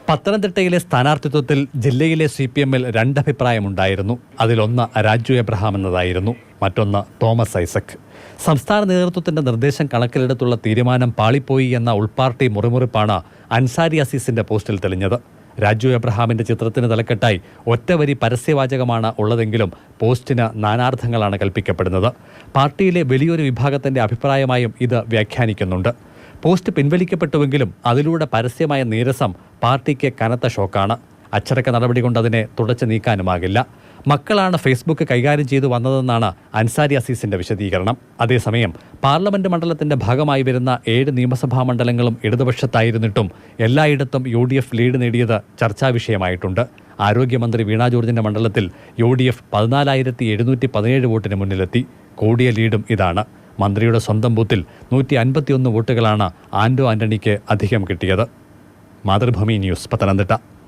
പത്തനംതിട്ടയിലെ സ്ഥാനാർത്ഥിത്വത്തിൽ ജില്ലയിലെ CPMൽ രണ്ടഭിപ്രായമുണ്ടായിരുന്നു. അതിലൊന്ന് രാജു എബ്രഹാം എന്നതായിരുന്നു, മറ്റൊന്ന് തോമസ് ഐസക്. സംസ്ഥാന നേതൃത്വത്തിന്റെ നിർദ്ദേശം കണക്കിലെടുത്തുള്ള തീരുമാനം പാളിപ്പോയി എന്ന ഉൾപാർട്ടി മുറിമുറിപ്പാണ് അൻസാരി അസീസിന്റെ പോസ്റ്റിൽ തെളിഞ്ഞത്. രാജു എബ്രഹാമിന്റെ ചിത്രത്തിന് തലക്കെട്ടായി ഒറ്റവരി പരസ്യവാചകമാണ് ഉള്ളതെങ്കിലും പോസ്റ്റിന് നാനാർത്ഥങ്ങളാണ് കൽപ്പിക്കപ്പെടുന്നത്. പാർട്ടിയിലെ വലിയൊരു വിഭാഗത്തിന്റെ അഭിപ്രായമായും ഇത് വ്യാഖ്യാനിക്കുന്നുണ്ട്. പോസ്റ്റ് പിൻവലിക്കപ്പെട്ടുവെങ്കിലും അതിലൂടെ പരസ്യമായ നീരസം പാർട്ടിക്ക് കനത്ത ഷോക്കാണ്. അച്ചടക്ക നടപടി കൊണ്ട് അതിനെ തുടച്ചു നീക്കാനുമാകില്ല. മക്കളാണ് ഫേസ്ബുക്ക് കൈകാര്യം ചെയ്തു വന്നതെന്നാണ് അൻസാരി അസീസിന്റെ വിശദീകരണം. അതേസമയം പാർലമെന്റ് മണ്ഡലത്തിന്റെ ഭാഗമായി വരുന്ന 7 നിയമസഭാ മണ്ഡലങ്ങളും ഇടതുപക്ഷത്തായിരുന്നിട്ടും എല്ലായിടത്തും UDF ലീഡ് നേടിയത് ചർച്ചാ വിഷയമായിട്ടുണ്ട്. ആരോഗ്യമന്ത്രി വീണ ജോർജിന്റെ മണ്ഡലത്തിൽ UDF 14,717 വോട്ടിന് മുന്നിലെത്തി. കൂടിയ ലീഡും ഇതാണ്. മന്ത്രിയുടെ സ്വന്തം ബൂത്തിൽ 151 വോട്ടുകളാണ് ആന്റോ ആന്റണിക്ക് അധികം കിട്ടിയത്. മാതൃഭൂമി ന്യൂസ്, പത്തനംതിട്ട.